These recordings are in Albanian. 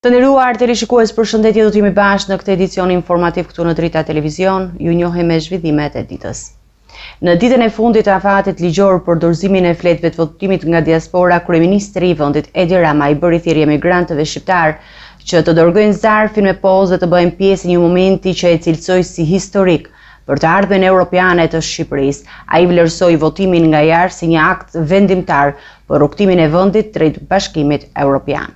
Të nderuar teleshikues, përshëndetje, do të jemi bashkë në këtë edicion informativ këtu në Drita Televizion. Ju njohim me zhvillimet e ditës. Në ditën e fundit të afatit ligjor për dorëzimin e fletëve të votimit nga diaspora, kryeministri i vendit Edi Rama i bëri thirrje emigrantëve shqiptar që të dërgojnë zarfin me pozë dhe të bëjnë pjesë një momenti që e cilësoi si historik për të ardhmen europiane të Shqipërisë. Ai vlerësoi votimin nga jashtë si një akt vendimtar për rrugtimin e vendit drejt Bashkimit Evropian.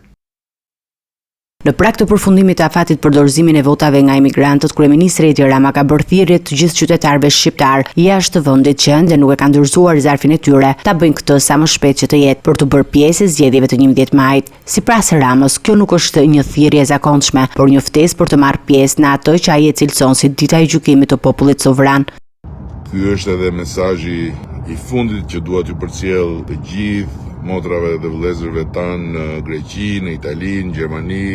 Në prag të përfundimit të afatit për dorëzimin e votave nga emigrantët, kryeministri Edi Rama ka bërë thirrje të gjithë qytetarëve shqiptar jashtë të vendit që ende nuk e kanë dorëzuar zarfin e tyre, ta bëjnë këtë sa më shpejt që të jetë për të bërë pjesë e zgjedhjeve të 11 majit. Sipas Ramës, kjo nuk është një thirrje e zakonshme, por një ftesë për të marrë pjesë në atë që ai e cilëson si dita e gjykimit të popullit sovran. Ky është edhe mesazhi i fundit që dua t'ju përcjell të gjithë motrave dhe vëllezërve tanë në Greqi, në Itali, në Gjermani,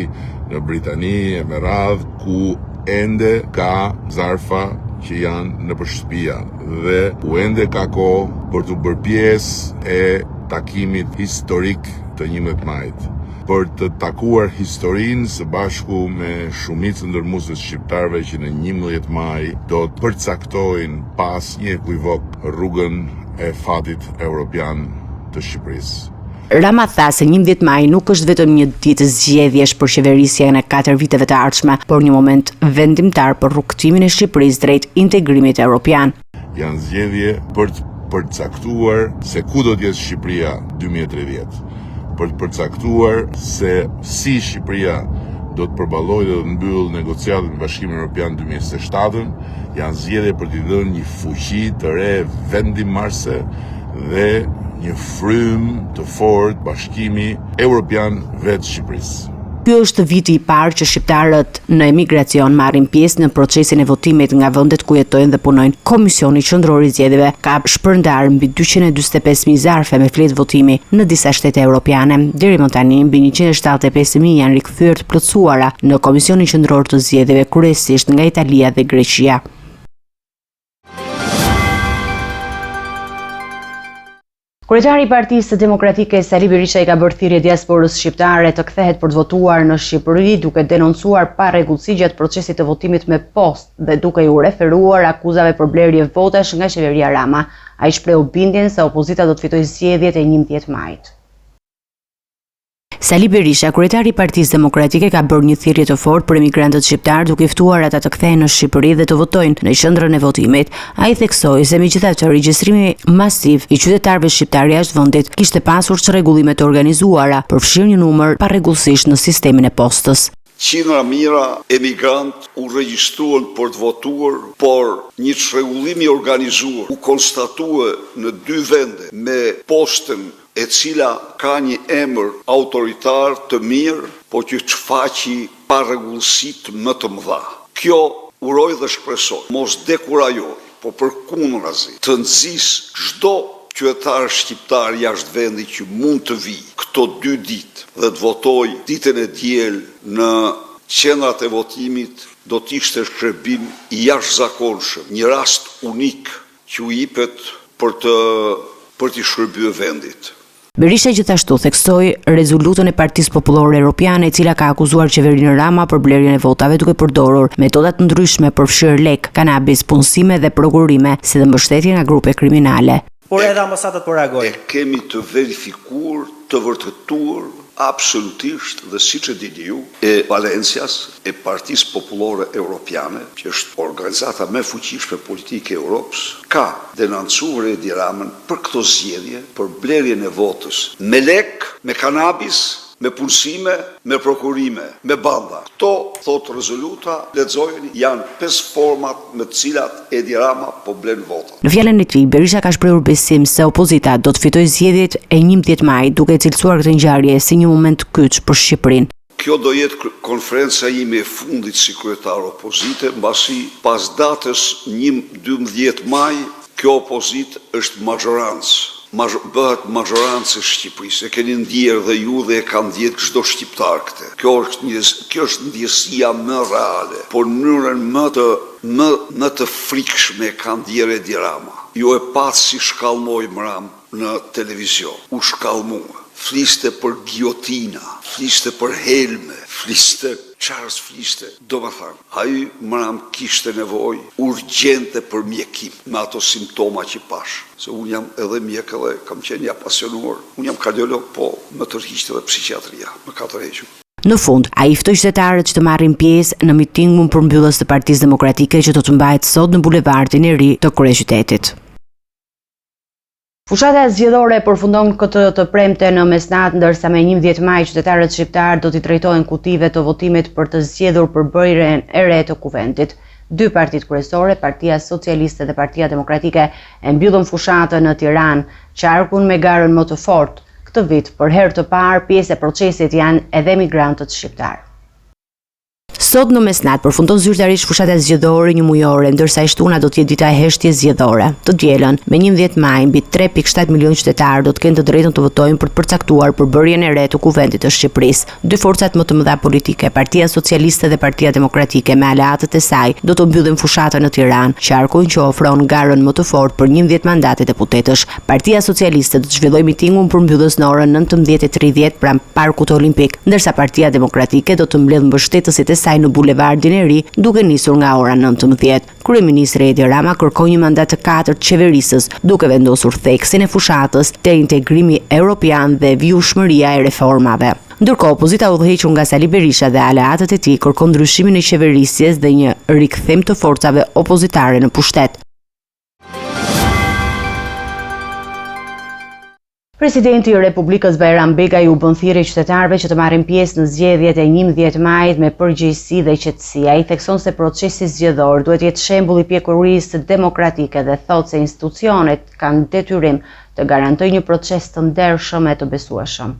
në Britani, e me radhë, ku ende ka zarfa që janë në shtëpia dhe ku ende ka kohë për të bërë pjesë e takimit historik të 11 majit. Për të takuar historinë së bashku me shumicën ndërmuese shqiptarëve që në 11 maj do të përcaktojnë pas një ekivok rrugën e fatit evropian të Shqipërisë. Rama tha se 11 maj nuk është vetëm një ditë zgjedhjesh për qeverisjen e 4 viteve të ardhshme, por një moment vendimtar për rrugtimin e Shqipërisë drejt integrimit evropian. Janë zgjedhje për të përcaktuar se ku do të jetë Shqipëria 2030, për të përcaktuar se si Shqipëria do të përballojë dhe të mbyllë negociatat me Bashkimin Evropian 2027, janë zgjedhje për t'i dhënë një fuqi të re vendimmarrëse dhe një frymë të fortë Bashkimi Evropian vetë Shqipërisë. Ky është viti i parë që shqiptarët në emigracion marrin pjesë në procesin e votimit nga vendet ku jetojnë dhe punojnë. Komisioni Qendror i Zgjedhjeve ka shpërndarë mbi 245.000 zarfe me fletë votimi në disa shtete europiane. Deri më tani mbi 175.000 janë rikthyer të plotësuara në Komisionin Qendror të Zgjedhjeve, kryesisht nga Italia dhe Greqia. Kryetari i Partisë Demokratike Sali Berisha i ka bërë thirrje diasporës shqiptare të kthehet për të votuar në Shqipëri, duke denoncuar parregullsi gjatë procesit të votimit me postë dhe duke u referuar akuzave për blerje votash nga qeveria Rama. Ai shprehu bindjen se opozita do të fitojë zgjedhjet e 11 majit. Sali Berisha, kryetari i Partisë Demokratike, ka bërë një thirrje të fortë për emigrantët shqiptar, duke ftuar ata të kthehen në Shqipëri dhe të votojnë në qendrën e votimit. Ai theksoi se megjithatë regjistrimi masiv i qytetarëve shqiptar jashtë vendit kishte pasur çrregullime të organizuara për fshirë një numër parregullsisht në sistemin e postës. Qindra mijëra emigrant u regjistruan për të votuar, por një çrregullim i organizuar u konstatua në 2 vende me postën e cila ka një emër autoritar të mirë, po që shfaqi parregullësit më të mëdha. Kjo uroj dhe shpresoj, mos dekurajoj, po përkundrazi të nxis çdo qytetar shqiptar jashtë vendit që mund të vijë këto 2 ditë dhe të votojë ditën e diel në qendrat e votimit, do të ishte shërbim i jashtëzakonshëm, një rast unik që u jepet për të shërbyer vendit. Berisha gjithashtu theksoi rezolutën e Partisë Popullore Evropiane, e cila ka akuzuar qeverinë Rama për blerjen e votave duke përdorur metoda të ndryshme për fshirë lek, kanabis, punësime dhe prokurime, si dhe mbështetje nga grupe kriminale. Por edhe ambasadat po reagojnë. E kemi të verifikuar, të vërtetuar absolutisht dhe siç e dini ju, e Valencias, e Partisë Popullore Evropiane, që është organizata më e fuqishme politike e Europës, ka denoncuar Edi Ramën për këto zgjedhje, për blerjen e votës me lek, me kanabis, me punësime, me prokurime, me banda. Këto, thot rezoluta, lexojeni, janë 5 format me të cilat Edi Rama po blen vota. Në fjalën e tij, Berisha ka shprehur besim se opozita do të fitojë zgjedhjet e 11 majit, duke cilësuar këtë ngjarje si një moment kyç për Shqipërinë. Kjo do jetë konferenca ime e fundit si kryetar opozite, mbasi pas datës 12 maj, kjo opozit është majorancë. Bëhet majorancë e Shqipërisë. E keni ndjerë dhe ju dhe e kanë ndjerë çdo shqiptar këtë. Kjo është ndjesia më reale, por në mënyrën më të frikshme ka ndjerë Edi Rama. Ju e patë si shkallmoi Ram në televizion. U shkallmua. fliste për giotina, fliste për helme, fliste qarës fliste. Do më thanë, ai mram kishte nevoj urgjente për mjekim me ato simptoma që pash. Se unë jam edhe mjek edhe kam qenë ja pasionuar. Unë jam kardiolog, po më tërhiqte edhe psikiatria, më ka tërhequr. Në fund, ai ftoi qytetarët që të marrin pjesë në mitingun përmbyllës të Partisë Demokratike që do të mbahet sot në bulevardin e ri të kryeqytetit. Fushata zgjedhore përfundon këtë të premte në mesnatë, ndërsa me 11 maj qytetarët shqiptar do t'i drejtojnë kutive të votimit për të zgjedhur përbërjen e re të kuvendit. Dy partitë kryesore, Partia Socialiste dhe Partia Demokratike, e mbyllën fushatën në Tiranë, qarkun me garën më të fortë. Këtë vit, për herë të parë, pjesë e procesit janë edhe migrantët shqiptar. Sot në mesnatë përfundon zyrtarisht fushata zgjedhore një mujore, ndërsa e shtuna do të jetë dita e heshtjes zgjedhore. Të dielën, me 11 maj, mbi 3.7 milion qytetarë do të kenë të drejtën të votojnë për të përcaktuar përbërjen e re të kuvendit të Shqipërisë. Dy forcat më të mëdha politike, Partia Socialiste dhe Partia Demokratike, me aleatët e saj, do të mbyllin fushatën në Tiranë, qarkun që ofron garën më të fortë për 11 mandate deputetësh. Partia Socialiste do të zhvillojë mitingun përmbyllës në orën 19:30 pranë Parkut Olimpik, ndërsa Partia Demokratike do të mbledhë mbështetësit e saj në bulevardin e ri, duke nisur nga ora 19. Kryeministri Edi Rama kërkoi një mandat të 4 qeverisës, duke vendosur theksin e fushatës te integrimi europian dhe vjushmëria e reformave. Ndërkohë, opozita udhëhequr nga Sali Berisha dhe aleatët e tij kërkon ndryshimin e qeverisjes dhe një rikthim të forcave opozitare në pushtet. Presidenti i Republikës Bajram Begaj u bën thirrje qytetarëve që të marrin pjesë në zgjedhjet e 11 majit me përgjegjësi dhe qetësi. Ai thekson se procesi zgjedhor duhet jetë shembull i pjekurisë demokratike dhe thotë se institucionet kanë detyrim të garantojnë një proces të ndershëm e të besueshëm.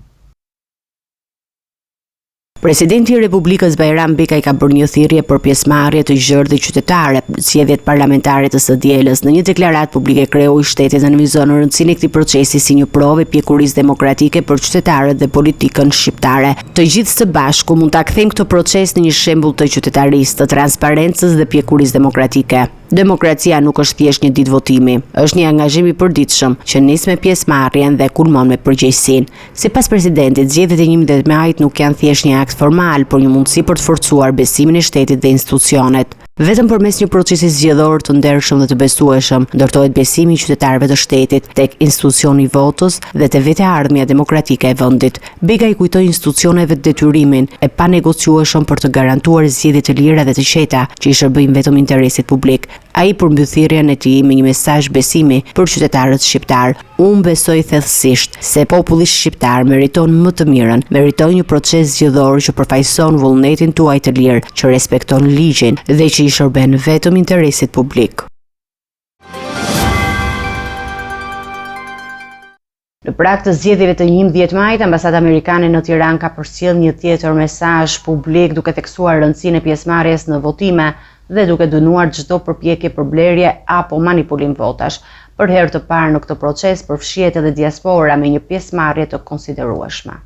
Presidenti i Republikës Bajram Begaj ka bërë një thirrje për pjesëmarrje të gjerë dhe qytetare në zgjedhjet parlamentare të së dielës. Në një deklaratë publike, kreu i shtetit analizon rëndësinë e këtij procesi si një provë e pjekurisë demokratike për qytetarët dhe politikën shqiptare. Të gjithë së bashku mund ta kthejmë këtë proces në një shembull të qytetarisë, të transparencës dhe pjekurisë demokratike. Demokracia nuk është thjesht një ditë votimi, është një angazhim i përditshëm që nis me pjesëmarrjen dhe kulmon me përgjegjësinë. Sipas presidentit, zgjedhjet e 11 majit nuk janë thjesht një akt formal, por një mundësi për të forcuar besimin e shtetit dhe institucionet. Vetëm përmes një procesi zgjedhor të ndershëm dhe të besueshëm, ndërtohet besimi i qytetarëve të shtetit tek institucioni i votës dhe te veteardhmja demokratike e vendit. Begaj kujtoi institucioneve detyrimin e panegociueshëm për të garantuar zgjedhje të lira dhe të qeta, që i shërbejnë vetëm interesit publik. Ai përmbyll thirrjen e tij me një mesazh besimi për qytetarët shqiptar. Unë besoj thellësisht se populli shqiptar meriton më të mirën, meriton një proces zgjedhor që përfaqëson vullnetin tuaj të lirë, që respekton ligjin dhe që i shërben vetëm interesit publik. Në prag të zgjedhjeve të 11 majit, Ambasada Amerikane në Tiranë ka përcjell një tjetër mesazh publik duke theksuar rëndësinë e pjesëmarrjes në votime dhe duke dënuar çdo përpjekje për blerje apo manipulim votash. Për herë të parë në këtë proces përfshihet edhe diaspora me një pjesëmarrje të konsiderueshme.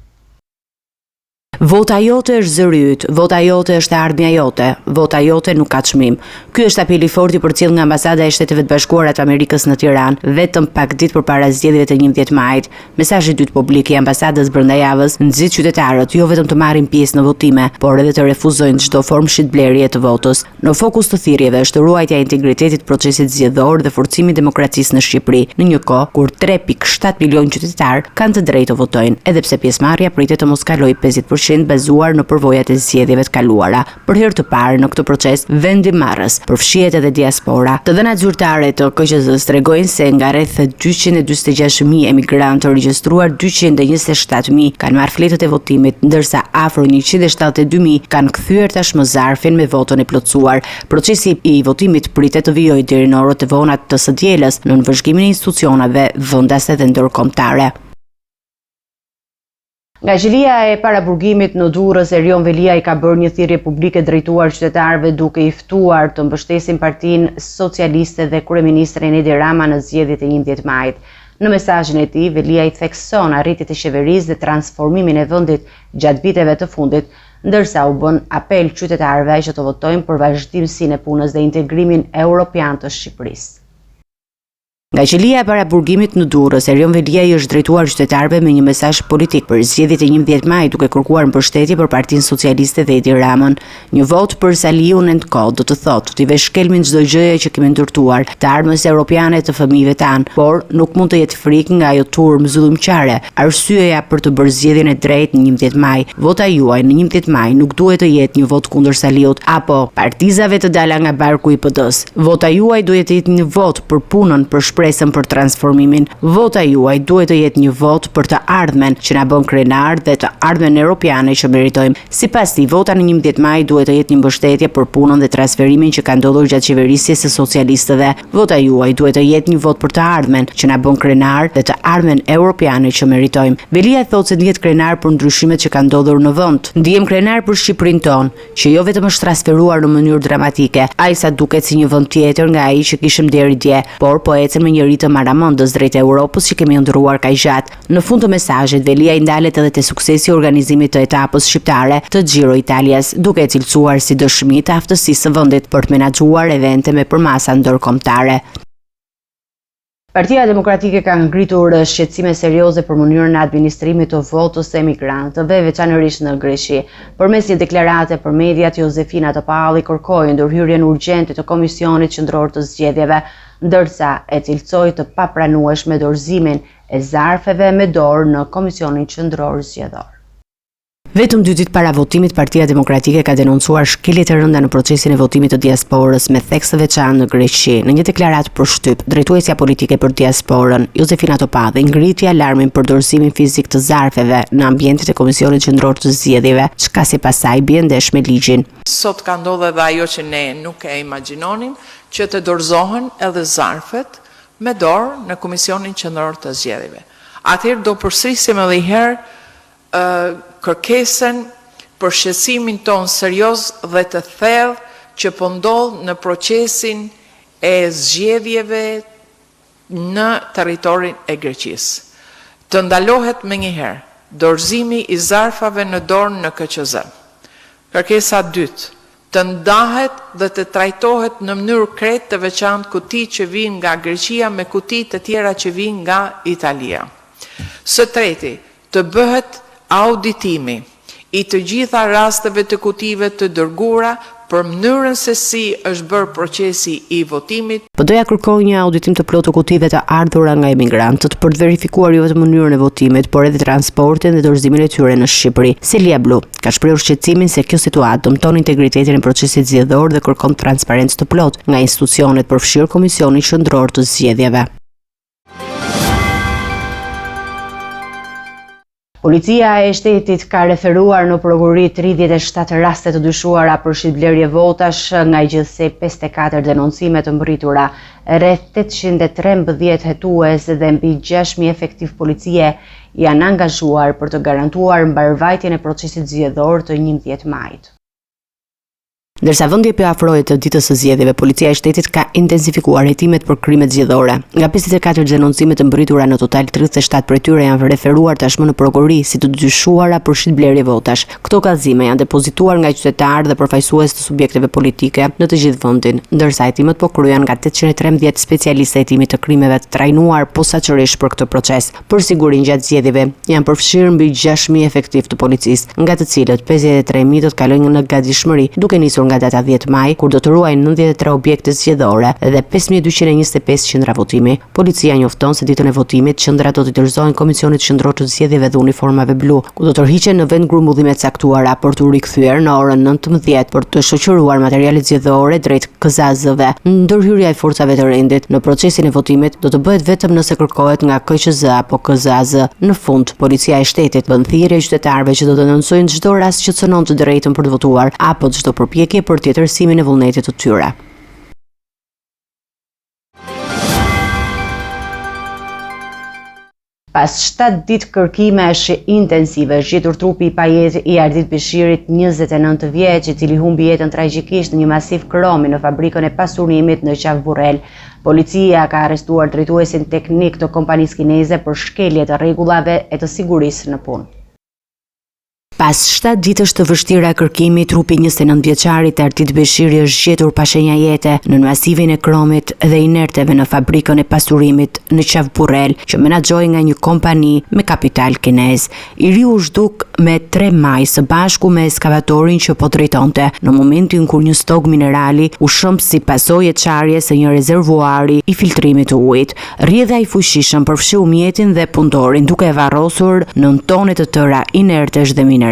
Vota jote është zëri yt, vota jote është ardhmja jote, vota jote nuk ka çmim. Ky është apeli i fortë i përcjellur nga Ambasada e Shteteve të Bashkuara të Amerikës në Tiranë, vetëm pak ditë përpara zgjedhjeve të 11 majit. Mesazhi i dytë publik i ambasadës brenda javës nxit qytetarët jo vetëm të marrin pjesë në votime, por edhe të refuzojnë çdo formë shitblerje të votës. Në fokus të thirrjeve është ruajtja e integritetit të procesit zgjedhor dhe forcimi i demokracisë në Shqipëri, në një kohë kur 3.7 milion qytetarë kanë të drejtë të votojnë, edhe pse pjesëmarrja pritet të mos kalojë 50% bazuar në përvojat e zgjedhjeve të kaluara. Për herë të parë në këtë proces, vendimarrës përfshihet edhe diaspora. Të dhënat zyrtare të KQZ-s tregojnë se nga rreth 246.000 emigrantë të regjistruar, 227.000 kanë marrë fletët e votimit, ndërsa afro 172.000 kanë kthyer tashmë zarfin me votën e plotësuar. Procesi i votimit pritet të vijojë deri në orët e vona të së dielës në vëzhgimin e institucioneve vendase dhe ndërkombëtare. Nga qeveria e paraburgimit në Durrës, Erion Velia i ka bërë një thirrje publike drejtuar qytetarëve duke i ftuar të mbështesin Partinë Socialiste dhe kryeministrin Edi Rama në zgjedhjet e 11 majit. Në mesazhin e tij, Velia i thekson arritjet e qeverisë dhe transformimin e vendit gjatë viteve të fundit, ndërsa u bën apel qytetarëve që të votojnë për vazhdimsinë e punës dhe integrimin europian të Shqipërisë. Nga qelia e paraburgimit në Durrës, Erion Velia I është drejtuar qytetarëve me një mesazh politik për zgjedhjet e 11 maj, duke kërkuar mbështetje për Partinë Socialiste dhe Edi Ramën. Një vot për Saliun and Co do të thotë t'i vesh shkelmin çdo gjëje që kemi ndërtuar, të armës europiane të fëmijëve tanë, por nuk mund të jetë frikë nga ajo turmë zullumqare. Arsyeja për të bërë zgjedhjen e drejtë në 11 maj. Vota juaj në 11 maj nuk duhet të jetë një vot kundër Saliut apo partizave të dala nga barku I PD-s. Vota juaj duhet të jetë një vot për punën, për shpresën për transformimin. Vota juaj duhet të jetë një vot për të ardhmen që na bën krenar dhe të ardhmen europiane që meritojmë. Sipas tij, vota në 11 maj duhet të jetë një mbështetje për punën dhe transferimin që ka ndodhur gjatë qeverisjes së socialistëve. Vota juaj duhet të jetë një vot për të ardhmen që na bën krenar dhe të ardhmen europiane që meritojmë. Velia thotë se ndihet krenar për ndryshimet që kanë ndodhur në vend. Ndihem krenar për Shqipërinë tonë, që jo vetëm është transferuar në mënyrë dramatike, ai sa duket si një vend tjetër nga ai që kishim deri dje, por po ecën me njëri të maramendës drejt Europës që kemi ndërruar kaq gjatë. Në fund të mesazhit, Velia I ndalet edhe te suksesi I organizimit të etapës shqiptare të Giro Italias, duke e cilësuar si dëshmi të aftësisë së vendit për të menaxhuar evente me përmasa ndërkombëtare. Partia Demokratike ka ngritur shqetësime serioze për mënyrën e administrimit të votës të emigrantëve, veçanërisht në Greqi. Përmes një deklarate për mediat, Josefina Topalli kërkoi ndërhyrjen urgjente të Komisionit Qendror të Zgjedhjeve, ndërsa e cilësoi të papranueshme dorëzimin e zarfeve me dorë në Komisionin Qendror Zgjedhor. Vetëm 2 ditë para votimit, Partia Demokratike ka denoncuar shkeljet e rënda në procesin e votimit të diasporës me theks të veçantë në Greqi. Në një deklaratë për shtyp, drejtuesja politike për diasporën, Josefina Topalli, ngriti alarmin për dorëzimin fizik të zarfeve në ambientet e Komisionit Qendror të Zgjedhjeve, çka sipas saj bie ndesh me ligjin. Sot ka ndodhur edhe ajo që ne nuk e imagjinonin, që të dorëzohen edhe zarfet me dorë në Komisionin Qendror të Zgjedhjeve. Atëherë do përsërisim edhe një herë kërkesën për shqetësimin ton serioz dhe të thellë që po ndodh në procesin e zgjedhjeve në territorin e Greqisë. Të ndalohet menjëherë dorëzimi I zarfave në dorë në KQZ. Kërkesa e dytë, të ndahet dhe të trajtohet në mënyrë krejt të veçantë kuti që vijnë nga Greqia me kuti të tjera që vijnë nga Italia. Së treti, të bëhet auditimi I të gjitha rasteve të kutive të dërguara për mënyrën se si është bërë procesi I votimit. PD-ja kërkoi një auditim të plotë të kutive të ardhura nga emigrantët për të verifikuar jo vetëm mënyrën e votimit, por edhe transportin dhe dorëzimin e tyre në Shqipëri. Celia Blu ka shprehur shqetësimin se kjo situatë dëmton integritetin e procesit zgjedhor dhe kërkon transparencë të plotë nga institucionet përfshirë Komisioni Qendror të Zgjedhjeve. Policia e shtetit ka referuar në prokuri 37 raste të dyshuara për shitblerje votash, nga i gjithsej 54 denoncime të mbërritura. Rreth 813 hetues dhe mbi 6.000 efektiv policie janë angazhuar për të garantuar mbarvajtjen e procesit zgjedhor të 11 majit. Ndërsa vendi po afrohet të ditës së zgjedhjeve, policia e shtetit ka intensifikuar hetimet për krimet zgjedhore. Nga 54 denoncime të mbërritura, në total 37 prej tyre janë referuar tashmë në prokuri si të dyshuara për shitblerje votash. Këto kallëzime janë depozituar nga qytetarë dhe përfaqësues të subjekteve politike në të gjithë vendin, ndërsa hetimet po kryhen nga 813 specialistë hetimit të krimeve të trajnuar posaçërisht për këtë proces. Për sigurinë gjatë zgjedhjeve janë përfshirë mbi 6.000 efektiv të policisë, nga të cilët 53.000 do të kalojnë në gatishmëri, duke nisur nga data 10 maj, kur do të ruajnë 93 objekte zgjedhore dhe 5225 qendra votimi. Policia njofton se ditën e votimit qendrat do të dorëzohen Komisionit Qendror të Zgjedhjeve dhe uniformave blu, ku do të rrihen në vend grumbullime të caktuara për të rikthyer në orën 19 për të shoqëruar materialet zgjedhore drejt KZAZ-ve. Ndërhyrja e forcave të rendit në procesin e votimit do të bëhet vetëm nëse kërkohet nga KQZ apo KZAZ. Në fund, policia e shtetit bën thirrje qytetarëve që do të denoncojnë çdo rast që cënon të drejtën për të votuar apo çdo përpjekje për tjetërsimin e vullnetit të tyre. Pas 7 ditë kërkimesh intensive, është gjetur trupi I Ardit Beshirit, 29 vjeç, I cili humbi jetën tragjikisht në një masiv kromi në fabrikën e pasurimit në Qaf Burrel. Policia ka arrestuar drejtuesin teknik të kompanisë kineze për shkelje të rregullave e të sigurisë në punë. Pas 7 ditësh të vështira kërkimi, trupi 29-vjeçarit Ardit Beshiri është gjetur pa shenja jete në masivin e kromit dhe inerteve në fabrikën e pasurimit në Qavburrel, që menaxhohej nga një kompani me kapital kinez. I riu u zhduk me 3 maj së bashku me ekskavatorin që po drejtonte, në momentin kur një stog minerali u shëmb si pasojë e çarjes së një rezervuari i filtrimit të ujit. Rrjedha i fuqishëm përfshi mjetin dhe punëtorin, duke varrosur 9 tone të tëra inertesh dhe mineralesh.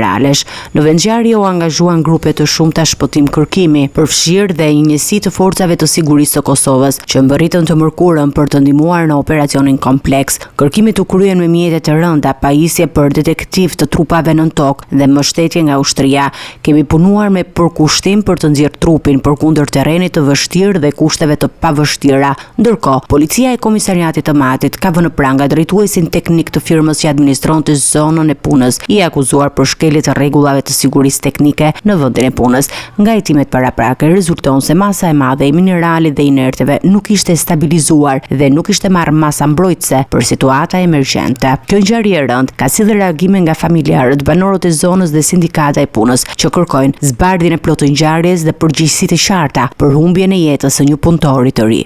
Në vendngjarje u angazhuan grupe të shumta shpëtim kërkimi, përfshirë dhe një njësi të forcave të sigurisë të Kosovës, që mbërritën të mërkurën për të ndihmuar në operacionin kompleks. Kërkimit u kryen me mjete të rënda, pajisje për detektiv të trupave nën tokë dhe mbështetje nga ushtria. Kemi punuar me përkushtim për të nxjerrë trupin përkundër terrenit të vështirë dhe kushteve të pavështira. Ndërkohë, policia e komisariatit të Matit ka vënë pranga drejtuesin teknik të firmës që administronte zonën e punës, i akuzuar për të rregullave të sigurisë teknike në vendin e punës. Nga hetimet paraprake rezulton se masa e madhe e mineralit dhe inerteve nuk ishte stabilizuar dhe nuk ishte marrë masa mbrojtëse për situata emergjente. Kjo ngjarje e rëndë ka si dhe reagime nga familjarët, banorët e zonës dhe sindikata e punës, që kërkojnë zbardhjen e plotë të ngjarjes dhe përgjegjësitë e qarta për humbjen e jetës së një punëtori të ri.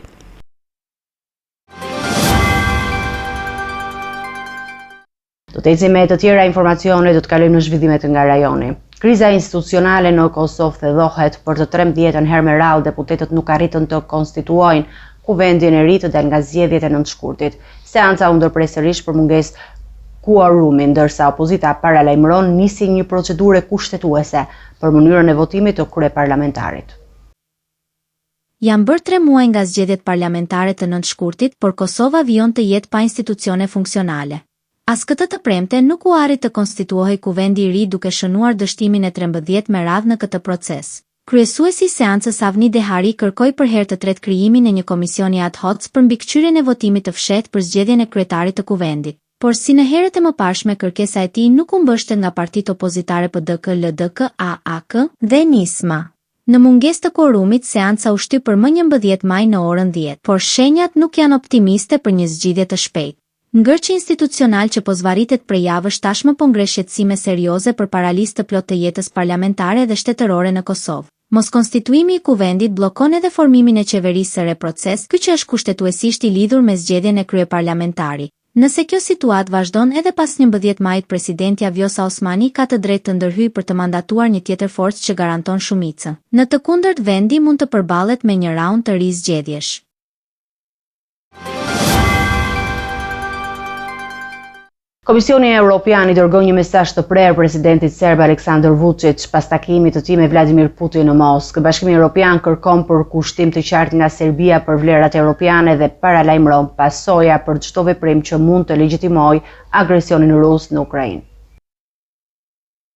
Do të ecim me të tjera informacione, do të kalojmë në zhvillimet nga rajoni. Kriza institucionale në Kosovë thedhohet. Për të 13 herë me radhë deputetët nuk arritën të konstituojnë kuvendin e ri të dal nga zgjedhjet e 9 shkurtit. Seanca u ndërpres sërish për mungesë quorumi, ndërsa opozita paralajmëron nisi një procedurë kushtetuese për mënyrën e votimit të kryeparlamentarit. Janë bërë 3 muaj nga zgjedhjet parlamentare të 9 shkurtit, por Kosova vijon të jetë pa institucione funksionale. As këtë të premte nuk u arrit të konstituohej kuvendi i ri, duke shënuar dështimin e 13 me radhë në këtë proces. Kryesuesi i seancës Avni Dehari kërkoi për herë të tretë krijimin e një komisioni ad hoc për mbikëqyrjen e votimit të fshehtë për zgjedhjen e kryetarit të kuvendit. Por si në herët e mëparshme, kërkesa e tij nuk u mbështet nga partitë opozitare PDK, LDK, AAK dhe Nisma. Në mungesë të quorumit, seanca u shtyp për më 11 maj në orën 10, por shenjat nuk janë optimiste për një zgjidhje të shpejtë. Ngërçi institucional që po zvarritet prej javësh tashmë po ngre shqetësime serioze për paralisë të plotë të jetës parlamentare dhe shtetërore në Kosovë. Moskonstituimi i kuvendit bllokon edhe formimin e qeverisë së re, proces ky që është kushtetuesisht i lidhur me zgjedhjen e kryeparlamentari. Nëse kjo situatë vazhdon edhe pas 11 majit, presidentja Vjosa Osmani ka të drejtë të ndërhyjë për të mandatuar një tjetër forcë që garanton shumicën. Në të kundërt, vendi mund të përballet me një raund të ri zgjedhjesh. Komisioni Evropian i dërgoi një mesazh të prerë presidentit serb Aleksandar Vučić pas takimit të tij me Vladimir Putin në Moskë. Bashkimi Evropian kërkon përkushtim të qartë nga Serbia për vlerat europiane dhe paralajmëron pasoja për çdo veprim që mund të legjitimojë agresionin rus në Ukrainë.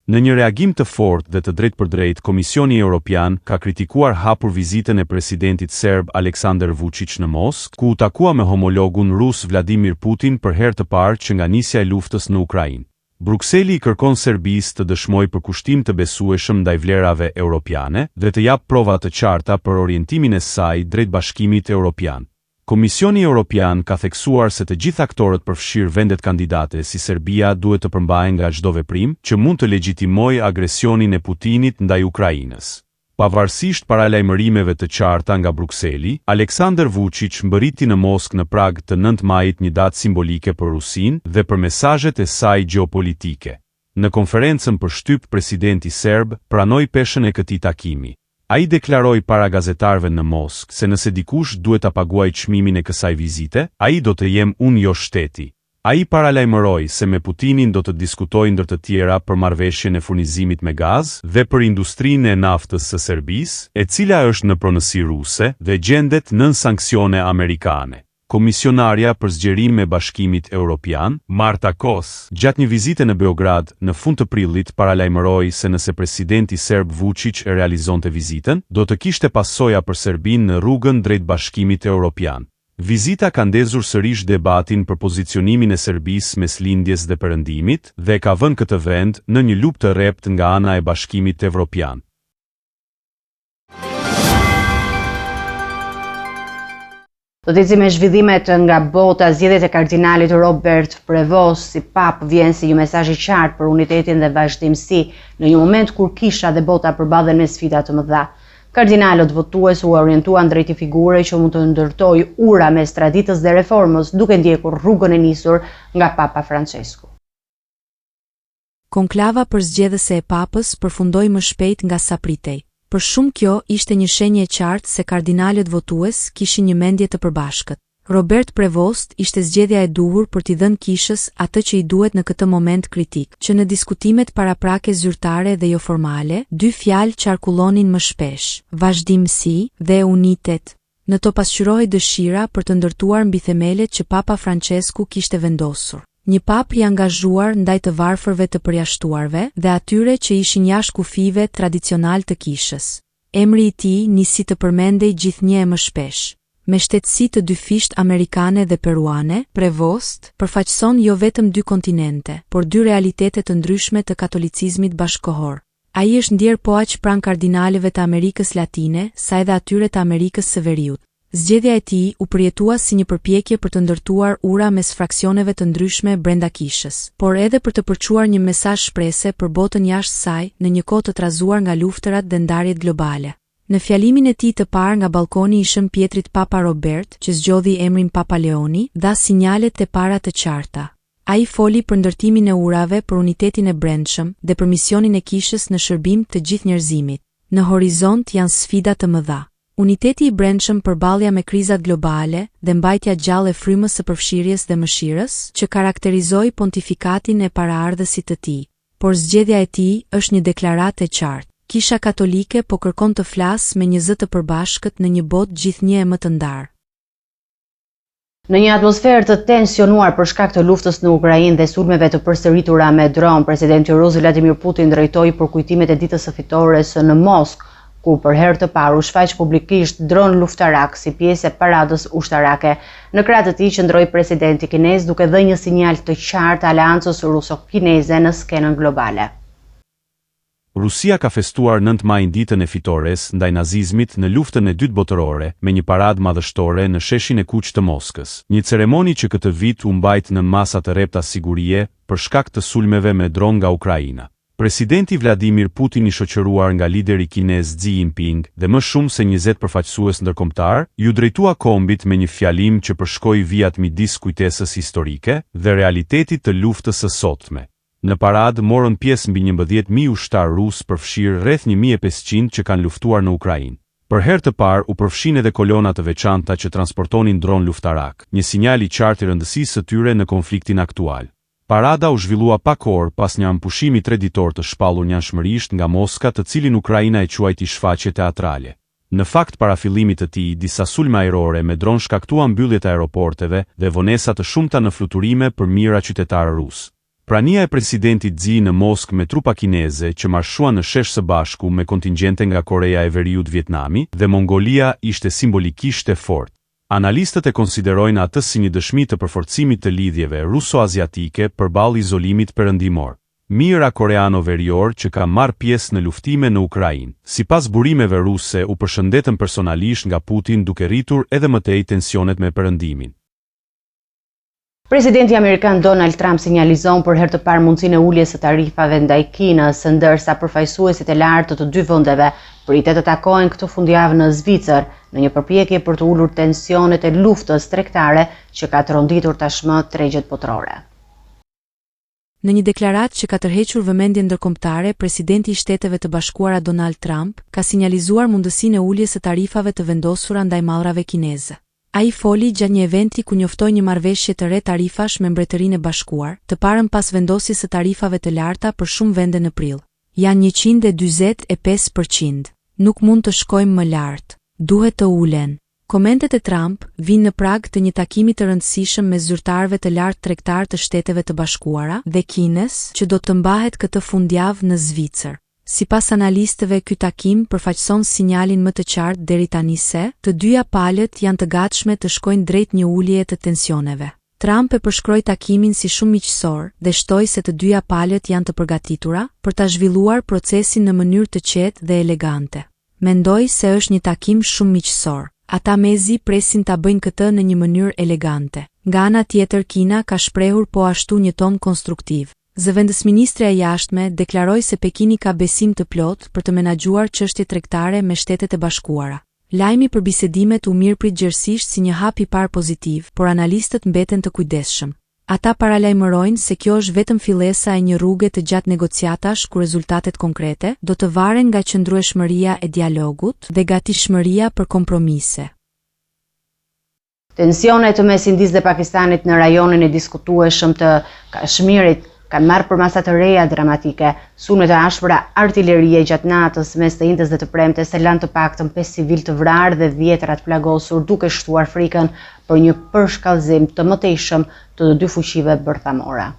Në një reagim të fortë dhe të drejtpërdrejtë, Komisioni Evropian ka kritikuar hapur vizitën e presidentit serb Aleksandar Vučić në Moskë, ku u takua me homologun rus Vladimir Putin për herë të parë që nga nisja e luftës në Ukrainë. Brukseli i kërkon Serbisë të dëshmojë përkushtim të besueshëm ndaj vlerave europiane dhe të japë prova të qarta për orientimin e saj drejt Bashkimit Evropian. Komisioni Evropian ka theksuar se të gjithë aktorët përfshirë vendet kandidate si Serbia duhet të përmbahen nga çdo veprim që mund të legjitimojë agresionin e Putinit ndaj Ukrainës. Pavarësisht paralajmërimeve të qarta nga Brukseli, Aleksandar Vučić mbërriti në Moskë në prag të 9 majit një datë simbolike për Rusinë dhe për mesazhet e saj gjeopolitike. Në konferencën për shtyp, presidenti serb pranoi peshën e këtij takimi. Ai deklaroi para gazetarëve në Moskë se nëse dikush duhet ta paguajë çmimin e kësaj vizite, ai do të jem unë, jo shteti. Ai paralajmëroi se me Putinin do të diskutojë ndër të tjera për marrëveshjen e furnizimit me gaz dhe për industrinë e naftës së Serbisë, e cila është në pronësi ruse dhe gjendet nën sanksione amerikane. Komisionarja për zgjerim me Bashkimit Evropian, Marta Kos, gjatë një vizite në Beograd në fund të prillit paralajmëroi se nëse presidenti serb Vučić e realizonte vizitën, do të kishte pasoja për Serbinë në rrugën drejt Bashkimit Evropian. Vizita ka ndezur sërish debatin për pozicionimin e Serbisë mes lindjes dhe perëndimit dhe ka vënë këtë vend në një luptë të rrept nga ana e Bashkimit Evropian. Do të ecim me zhvillimet nga bota. Zgjedhjet e kardinalit Robert Prevost si pap vjen si një mesazh i qartë për unitetin dhe vazhdimsi në një moment kur kisha dhe bota përballen me sfida të mëdha. Kardinalët votues u orientuan drejt një figure që mund të ndërtojë ura mes traditës dhe reformës, duke ndjekur rrugën e nisur nga Papa Francesku. Konklava për zgjedhëse e papës përfundoi më shpejt nga sa pritej. Për shumë kjo ishte një shenjë e qartë se kardinalët votues kishin një mendje të përbashkët. Robert Prevost ishte zgjedhja e duhur për t'i dhënë kishës atë që i duhet në këtë moment kritik, që në diskutimet paraprake zyrtare dhe jo formale, dy fjalë qarkullonin më shpesh: vazhdimsi dhe unitet. Në to pasqyrohej dëshira për të ndërtuar mbi themelet që Papa Francesku kishte vendosur. Një pap i angazhuar ndaj të varfërve të përjashtuarve dhe atyre që ishin jashtë kufive tradicional të kishës. Emri i tij nisi të përmendej gjithnjë më shpesh. Me shtetësi të dy fisht amerikane dhe peruane, Prevost përfaqëson jo vetëm dy kontinente, por dy realitete të ndryshme të katolicizmit bashkëkohor. Ai është ndjer po aq pranë kardinalëve të Amerikës Latine, sa edhe atyre të Amerikës së Veriut. Zgjedhja e tij u përjetua si një përpjekje për të ndërtuar ura mes fraksioneve të ndryshme brenda kishës, por edhe për të përçuar një mesazh shprese për botën jashtë saj në një kohë të trazuar nga luftërat dhe ndarjet globale. Në fjalimin e tij të parë nga balkoni i Shën Pjetrit, Papa Robert, që zgjodhi emrin Papa Leoni, dha sinjalet e para të qarta. Ai foli për ndërtimin e urave për unitetin e brendshëm dhe për misionin e kishës në shërbim të gjithë njerëzimit. Në horizont janë sfida të mëdha. Uniteti i brendshëm përballja me krizat globale dhe mbajtja gjallë e frymës së përfshirjes dhe mëshirës që karakterizoi pontifikatin e paraardhësit të tij. Por zgjedhja e tij është një deklaratë e qartë. Kisha katolike po kërkon të flasë me një zë të përbashkët në një botë gjithnjë e më të ndarë. Në një atmosferë të tensionuar për shkak të luftës në Ukrainë dhe sulmeve të përsëritura me dron, presidenti rus Vladimir Putin drejtoi përkujtimet e ditës së fitores në Moskë, ku për herë të parë u shfaq publikisht dron luftarak si pjesë e paradës ushtarake. Në krah të tij qëndroi presidenti kinez duke dhënë një sinjal të qartë aleancës ruso-kineze në skenën globale. Rusia ka festuar 9 maj ditën e fitores ndaj nazizmit në luftën e dytë botërore me një paradë madhështore në sheshin e Kuq të Moskës. Një ceremoni që këtë vit u mbajt në masa të repta sigurie për shkak të sulmeve me dron nga Ukraina. Presidenti Vladimir Putin i shoqëruar nga lideri kinez Xi Jinping dhe më shumë se 20 përfaqësues ndërkombëtar, ju drejtua kombit me një fjalim që përshkoi vijat midis kujtesës historike dhe realitetit të luftës së sotme. Në paradë morën pjesë mbi 11.000 ushtar rus përfshirë rreth 1.500 që kanë luftuar në Ukrainë. Për herë të parë u përfshin edhe kolona të veçanta që transportonin dron luftarak, një sinjal i qartë i rëndësisë së tyre në konfliktin aktual. Parada u zhvillua pak orë pas një ampushimi 3 ditor të shpallur njanshmërisht nga Moska, të cilin Ukraina e quajti shfaqje teatrale. Në fakt, para fillimit të tij, disa sulme ajrore me dron shkaktuan mbylljet e aeroporteve dhe vonesa të shumta në fluturime për mijëra qytetarë rus. Prania e presidentit Xi në Moskë me trupa kineze që marshuan në shesh së bashku me kontingjente nga Koreja e Veriut, Vietnami dhe Mongolia ishte simbolikisht e fortë. Analistët e konsiderojnë atë si një dëshmi të përforcimit të lidhjeve ruso-aziatike përballë izolimit perëndimor. Mijëra koreano-verior që ka marrë pjesë në luftime në Ukrainë, sipas burimeve ruse, u përshëndetën personalisht nga Putin duke rritur edhe më tej tensionet me perëndimin. Presidenti amerikan Donald Trump sinjalizon për herë të parë mundësinë e uljes së tarifave ndaj Kinës, ndërsa përfaqësuesit e lartë të dy vendeve pritet të takohen këtë fundjavë në Zvicër në një përpjekje për të ulur tensionet e luftës tregtare që ka tronditur tashmë tregjet botërore. Në një deklaratë që ka tërhequr vëmendjen ndërkombëtare, presidenti i Shteteve të Bashkuara Donald Trump ka sinjalizuar mundësinë e uljes së tarifave të vendosura ndaj mallrave kineze. Ai foli gjatë një eventi ku njoftoi një marrëveshje të re tarifash me Mbretërinë e Bashkuar, të parën pas vendosjes së tarifave të larta për shumë vende në prill. Janë 145%. Nuk mund të shkojmë më lart. Duhet të ulen. Komentet e Trump vinë në prag të një takimi të rëndësishëm me zyrtarëve të lartë tregtar të Shteteve të Bashkuara dhe Kinës, që do të mbahet këtë fundjavë në Zvicër. Sipas analistëve, ky takim përfaqëson sinjalin më të qartë deri tani se të dyja palët janë të gatshme të shkojnë drejt një ulje të tensioneve. Trump e përshkroi takimin si shumë miqësor dhe shtoi se të dyja palët janë të përgatitura për ta zhvilluar procesin në mënyrë të qetë dhe elegante. Mendoi se është një takim shumë miqësor. Ata mezi presin ta bëjnë këtë në një mënyrë elegante. Nga ana tjetër, Kina ka shprehur po ashtu një ton konstruktiv. Zëvendësministrja e jashtme deklaroi se Pekini ka besim të plot për të menaxhuar çështjet tregtare me Shtetet e Bashkuara. Lajmi për bisedimet u mirëprit gjerësisht si një hap i parë pozitiv, por analistët mbeten të kujdesshëm. Ata paralajmërojnë se kjo është vetëm fillesa e një rruge të gjatë negociatash ku rezultatet konkrete do të varen nga qëndrueshmëria e dialogut dhe gatishmëria për kompromise. Tensionet mes Indisë dhe Pakistanit në rajonin e diskutueshëm të Kashmirit kanë marrë përmasa të reja dramatike. Sulme të ashpra artillerie gjatë natës mes të njëjtës dhe të premtes se lanë të paktën 5 civil të vrarë dhe 10 të plagosur, duke shtuar frikën për një përshkallëzim të mëtejshëm të dy fuqive bërthamore.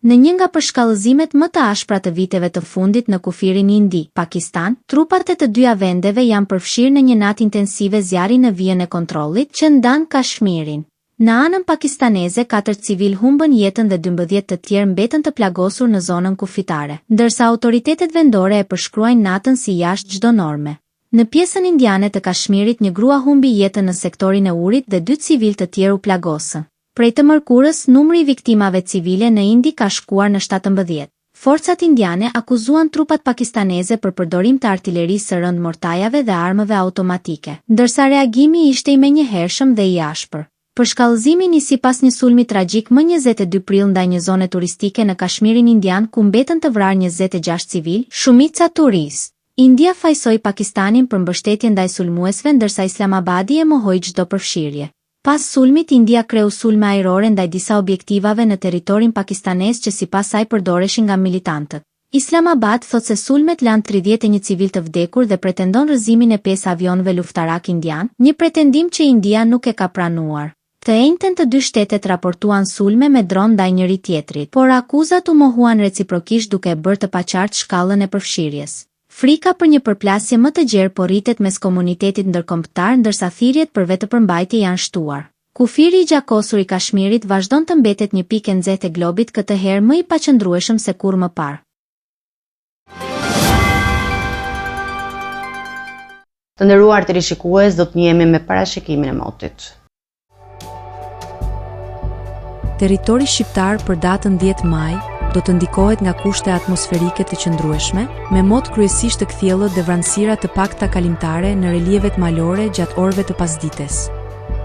Në një nga përshkallëzimet më të ashpra të viteve të fundit në kufirin Indi, Pakistan, trupat e të dyja vendeve janë përfshirë në një natë intensive zjarri në vijën e kontrollit që ndan Kashmirin. Në anën pakistaneze, 4 civil humbën jetën dhe 12 të tjerë mbetën të plagosur në zonën kufitare, ndërsa autoritetet vendore e përshkruajnë natën si jashtë çdo norme. Në pjesën indiane të Kashmirit, një grua humbi jetën në sektorin e Urit dhe 2 civil të tjerë u plagosën. Prej të mërkurës, numri i viktimave civile në Indi ka shkuar në 17. Forcat indiane akuzuan trupat pakistaneze për përdorim të artillerisë së rënd mortajave dhe armëve automatike, ndërsa reagimi ishte i menjëhershëm dhe i ashpër. Përshkallëzimi nisi pas një sulmi tragjik më 22 prill ndaj një zone turistike në Kashmirin indian ku mbetën të vrarë 26 civil, shumica turistë. India fajsoi Pakistanin për mbështetje ndaj sulmuesve, ndërsa Islamabadi e mohoi çdo përfshirje. Pas sulmit, India kreu sulme ajrore ndaj disa objektivave në territorin pakistanez që sipas saj përdoreshin nga militantët. Islamabad thot se sulmet lanë 31 civil të vdekur dhe pretendon rrëzimin e 5 avionëve luftarak indian, një pretendim që India nuk e ka pranuar. Të njëjtën të dy shtetet raportuan sulme me dron ndaj njëri tjetrit, por akuzat u mohuan reciprokisht duke bërë të paqartë shkallën e përfshirjes. Frika për një përplasje më të gjerë po rritet mes komunitetit ndërkombëtar, ndërsa thirrjet për vetëpërmbajtje janë shtuar. Kufiri i gjakosur i Kashmirit vazhdon të mbetet një pikë e nxehtë e globit, këtë herë më i paqëndrueshëm se kur më parë. Të nderuar teleshikues, do të njihemi me parashikimin e motit. Territori shqiptar për datën 10 maj do të ndikohet nga kushte atmosferike të qëndrueshme, me mot kryesisht të kthjellët dhe vranësira të pakta kalimtare në relievet malore gjatë orëve të pasdites.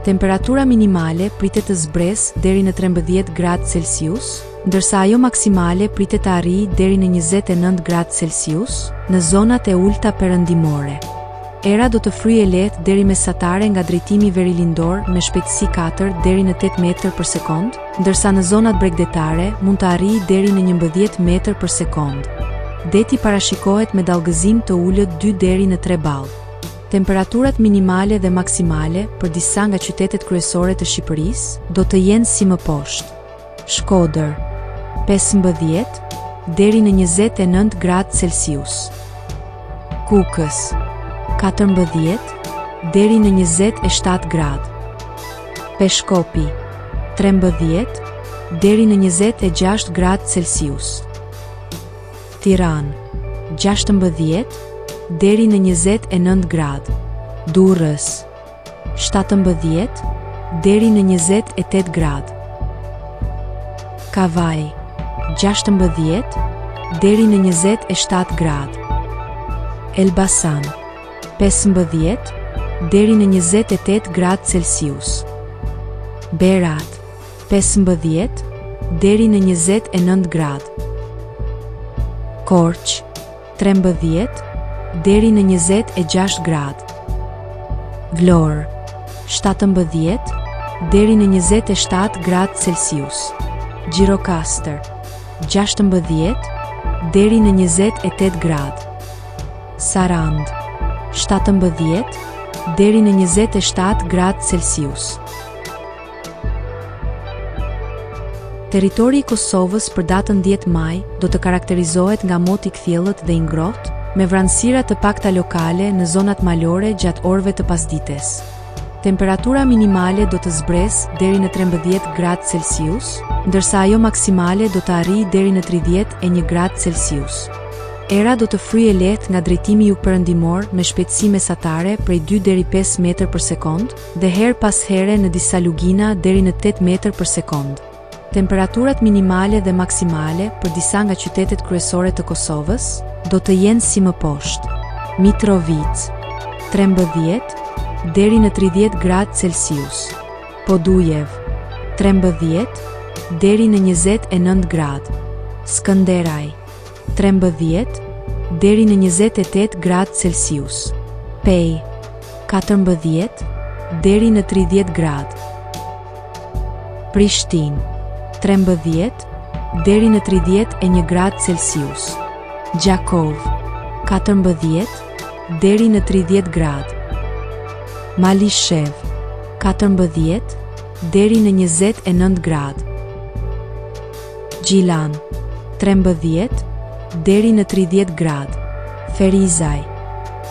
Temperatura minimale pritet të zbresë deri në 13 gradë Celsius, ndërsa ajo maksimale pritet të arrijë deri në 29 gradë Celsius në zonat e ulta perëndimore. Era do të fryjë lehtë deri mesatare nga drejtimi verilindor me shpejtësi 4 deri në 8 metër për sekond, ndërsa në zonat bregdetare mund të arrijë deri në 11 metër për sekond. Deti parashikohet me dallgëzim të ulët 2 deri në 3 ballë. Temperaturat minimale dhe maksimale për disa nga qytetet kryesore të Shqipërisë do të jenë si më poshtë. Shkodër 15 deri në 29 gradë Celsius. Kukës 14 deri në 27 gradë. Peshkopi 13 deri në 26 gradë Celsius. Tiranë 16 deri në 29 gradë. Durrës 17 deri në 28 gradë. Kavaj 16 deri në 27 gradë. Elbasan 15 deri në 28 gradë Celsius. Berat 15 deri në 29 gradë. Korç 13 deri në 26 gradë. Vlorë 17 deri në 27 gradë Celsius. Gjirokastër 16 deri në 28 gradë. Sarand 17 deri në 27 gradë Celsius. Territori i Kosovës për datën 10 maj do të karakterizohet nga moti i kthjellët dhe i ngrohtë, me vranësira të pakta lokale në zonat malore gjatë orëve të pasdites. Temperatura minimale do të zbresë deri në 13 gradë Celsius, ndërsa ajo maksimale do të arrijë deri në 31 gradë Celsius. Era do të fryjë lehtë nga drejtimi jugperëndimor me shpejtësi mesatare prej 2 deri 5 metër për sekond dhe her pas here në disa lugina deri në 8 metër për sekond. Temperaturat minimale dhe maksimale për disa nga qytetet kryesore të Kosovës do të jenë si më poshtë: Mitrovica 13 deri në 30 gradë Celsius, Podujev 13 deri në 29 gradë, Skënderaj 13 deri në 28 gradë Celsius, Pej 14 deri në 30 gradë, Prishtinë 13 deri në 31 gradë Celsius, Gjakov 14 deri në 30 gradë, Malishev 14 deri në 29 gradë, Gjilan 13 deri në 30 gradë, Ferizaj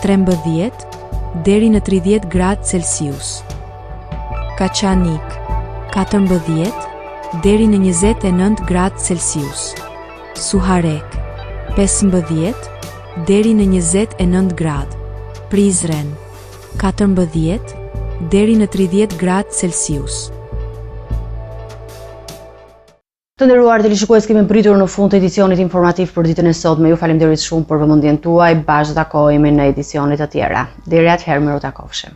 13 deri në 30 gradë Celsius, Kaçanik 14 deri në 29 gradë Celsius, Suharek 15 deri në 29 gradë, Prizren 14 deri në 30 gradë Celsius. Të nderuar televizionistë, kemi pritur në fund të edicionit informativ për ditën e sotme. Ju falenderoj shumë për vëmendjen tuaj. Bashkë takohemi në edicione të tjera. Deri atëherë, miru takofshim.